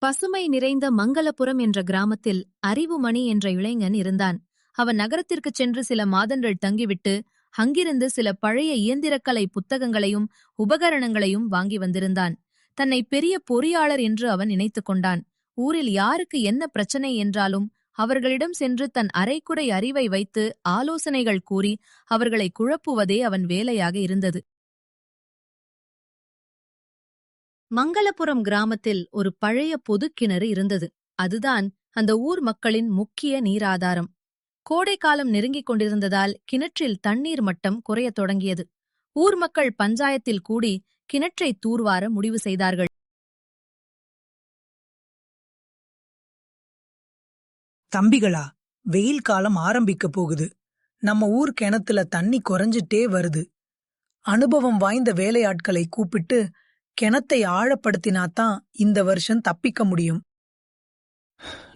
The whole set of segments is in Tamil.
பசுமை நிறைந்த மங்களபுரம் என்ற கிராமத்தில் அறிவுமணி என்ற இளைஞன் இருந்தான். அவன் நகரத்திற்குச் சென்று சில மாதங்கள் தங்கிவிட்டு அங்கிருந்து சில பழைய இயந்திரக்கலை புத்தகங்களையும் உபகரணங்களையும் வாங்கி வந்திருந்தான். தன்னை பெரிய பொறியாளர் என்று அவன் நினைத்துக் கொண்டான். ஊரில் யாருக்கு என்ன பிரச்சனை என்றாலும் அவர்களிடம் சென்று தன் அரைக்குறை அறிவை வைத்து ஆலோசனைகள் கூறி அவர்களை குழப்புவதே அவன் வேலையாக இருந்தது. மங்களபுரம் கிராமத்தில் ஒரு பழைய பொது கிணறு இருந்தது. அதுதான் அந்த ஊர் மக்களின் முக்கிய நீராதாரம். கோடைக்காலம் நெருங்கிக் கொண்டிருந்ததால் கிணற்றில் தண்ணீர் மட்டம் குறையத் தொடங்கியது. ஊர் மக்கள் பஞ்சாயத்தில் கூடி கிணற்றை தூர்வார முடிவு செய்தார்கள். தம்பிகளா, வெயில் காலம் ஆரம்பிக்க போகுது. நம்ம ஊர் கிணத்துல தண்ணி குறைஞ்சிட்டே வருது. அனுபவம் வாய்ந்த வேலையாட்களை கூப்பிட்டு கிணத்தை ஆழப்படுத்தினாதான் இந்த வருஷம் தப்பிக்க முடியும்.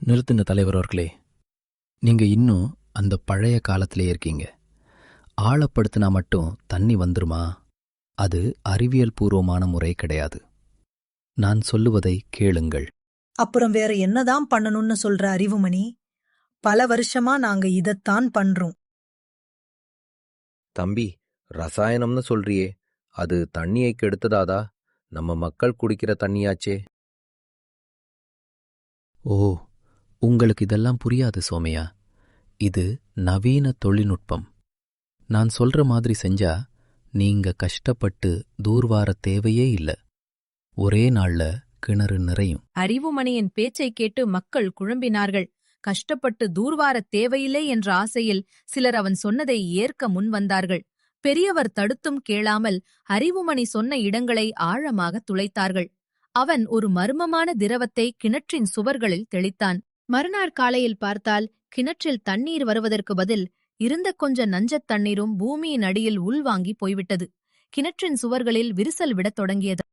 நிறுத்துங்க தலைவர் அவர்களே, நீங்க இன்னும் அந்த பழைய காலத்திலே இருக்கீங்க. ஆழப்படுத்தினா மட்டும் தண்ணி வந்துருமா? அது அறிவியல் பூர்வமான முறை கிடையாது. நான் சொல்லுவதை கேளுங்கள். அப்புறம் வேற என்னதான் பண்ணணும்னு சொல்ற அறிவுமணி? பல வருஷமா நாங்க இதத்தான் பண்றோம். தம்பி, ரசாயனம்னு சொல்றியே, அது தண்ணியை கெடுத்ததாதா? நம்ம மக்கள் குடிக்கிற தண்ணியாச்சே. ஓ, உங்களுக்கு இதெல்லாம் புரியாது சோமையா. இது நவீன தொழில்நுட்பம். நான் சொல்ற மாதிரி செஞ்சா நீங்க கஷ்டப்பட்டு தூர்வார தேவையே இல்ல. ஒரே நாள்ல கிணறு நிறையும். அறிவுமணியின் பேச்சைக் கேட்டு மக்கள் குழம்பினார்கள். கஷ்டப்பட்டு தூர்வார தேவையில்லை என்ற ஆசையில் சிலர் அவன் சொன்னதை ஏற்க முன்வந்தார்கள். பெரியவர் தடுத்தும் கேளாமல் அறிவுமணி சொன்ன இடங்களை ஆழமாக துளைத்தார்கள். அவன் ஒரு மர்மமான திரவத்தை கிணற்றின் சுவர்களில் தெளித்தான். மறுநாள் காலையில் பார்த்தால் கிணற்றில் தண்ணீர் வருவதற்கு பதில் இருந்த கொஞ்ச நஞ்சத் தண்ணீரும் பூமியின் அடியில் உள்வாங்கி போய்விட்டது. கிணற்றின் சுவர்களில் விரிசல் விடத் தொடங்கியது.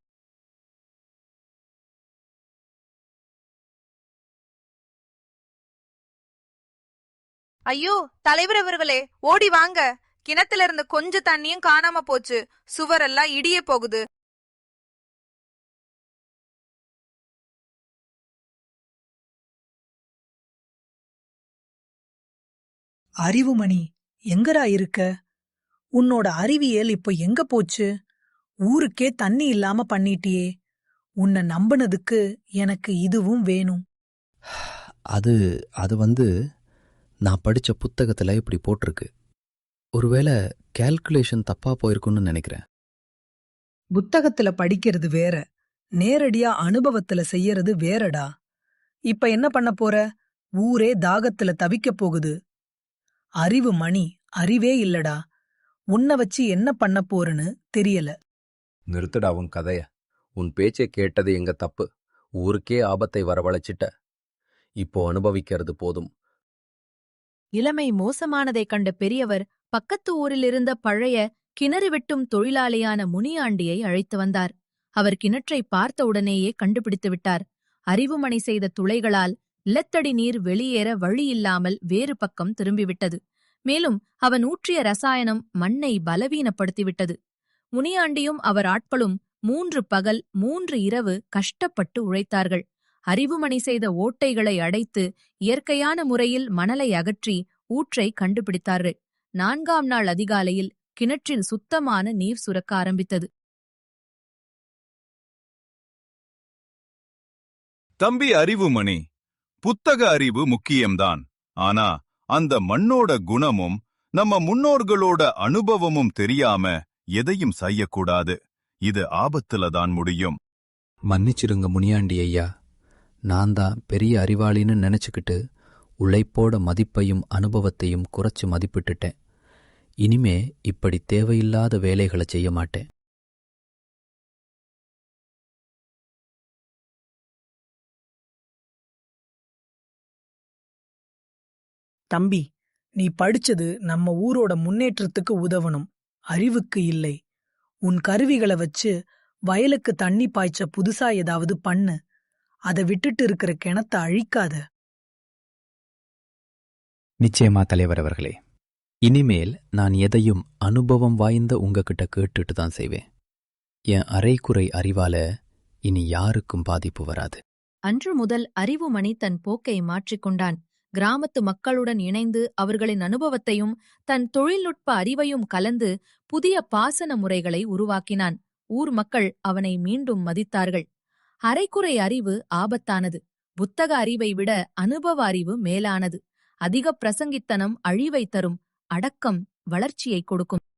ஐயோ, தலைவர் அவர்களே, ஓடி வாங்க. கிணத்துல இருந்த கொஞ்ச தண்ணியும் காணாம போச்சு. சுவரெல்லாம் இடியே போகுது. அறிவுமணி, எங்கடா இருக்க? உன்னோட அறிவியல் இப்ப எங்க போச்சு? ஊருக்கே தண்ணி இல்லாம பண்ணிட்டியே. உன்னை நம்பினதுக்கு எனக்கு இதுவும் வேணும். அது நான் படிச்ச புத்தகத்துல இப்படி போட்டிருக்கு. ஒருவேளை கால்குலேஷன் தப்பா போயிருக்குன்னு நினைக்கிறேன். புத்தகத்துல படிக்கிறது வேற, நேரடியா அனுபவத்துல செய்யறது வேறடா. இப்ப என்ன பண்ண போற? ஊரே தாகத்துல தவிக்க போகுது. அறிவு மணி, அறிவே இல்லடா. உன்னை வச்சு என்ன பண்ண போறன்னு தெரியல. நிறுத்துடா உன் கதைய. உன் பேச்சை கேட்டது எங்க தப்பு? ஊருக்கே ஆபத்தை வரவழைச்சிட்ட. இப்போ அனுபவிக்கிறது போதும். இளமை மோசமானதைக் கண்ட பெரியவர் பக்கத்து ஊரிலிருந்த பழைய கிணறு வெட்டும் தொழிலாளியான முனியாண்டியை அழைத்து வந்தார். அவர் கிணற்றை பார்த்தவுடனேயே கண்டுபிடித்து விட்டார். அறிவுமணி செய்த துளைகளால் நிலத்தடி நீர் வெளியேற வழியில்லாமல் வேறு பக்கம் திரும்பிவிட்டது. மேலும் அவன் ஊற்றிய ரசாயனம் மண்ணை பலவீனப்படுத்திவிட்டது. முனியாண்டியும் அவர் ஆட்களும் 3 பகல் 3 இரவு கஷ்டப்பட்டு உழைத்தார்கள். அறிவுமணி செய்த ஓட்டைகளை அடைத்து இயற்கையான முறையில் மணலை அகற்றி ஊற்றை கண்டுபிடித்தார்கள். 4ஆம் நாள் அதிகாலையில் கிணற்றில் சுத்தமான நீர் சுரக்க ஆரம்பித்தது. தம்பி அறிவுமணி, புத்தக அறிவு முக்கியம்தான். ஆனா அந்த மண்ணோட குணமும் நம்ம முன்னோர்களோட அனுபவமும் தெரியாம எதையும் செய்யக்கூடாது. இது ஆபத்துல தான் முடியும். மன்னிச்சிருங்க முனியாண்டி ஐயா. நான் தான் பெரிய அறிவாளின்னு நினைச்சுக்கிட்டு உழைப்போட மதிப்பையும் அனுபவத்தையும் குறைச்சு மதிப்பிட்டுட்டேன். இனிமே இப்படி தேவையில்லாத வேலைகளை செய்ய மாட்டேன். தம்பி, நீ படிச்சது நம்ம ஊரோட முன்னேற்றத்துக்கு உதவணும், அறிவுக்கு இல்லை. உன் கருவிகளை வச்சு வயலுக்கு தண்ணி பாய்ச்ச புதுசா ஏதாவது பண்ணு. அதை விட்டுட்டு இருக்கிற கிணத்த அழிக்காத. நிச்சயமா தலைவர் அவர்களே. இனிமேல் நான் எதையும் அனுபவம் வாய்ந்த உங்ககிட்ட கேட்டுட்டு தான் செய்வேன். என் அரைக்குறை அறிவால இனி யாருக்கும் பாதிப்பு வராது. அன்று முதல் அறிவுமணி தன் போக்கை மாற்றிக்கொண்டான். கிராமத்து மக்களுடன் இணைந்து அவர்களின் அனுபவத்தையும் தன் தொழில்நுட்ப அறிவையும் கலந்து புதிய பாசன முறைகளை உருவாக்கினான். ஊர் மக்கள் அவனை மீண்டும் மதித்தார்கள். அரைக்குறை அறிவு ஆபத்தானது. புத்தக அறிவை விட அனுபவ அறிவு மேலானது. அதிக பிரசங்கித்தனம் அழிவை தரும். அடக்கம் வளர்ச்சியை கொடுக்கும்.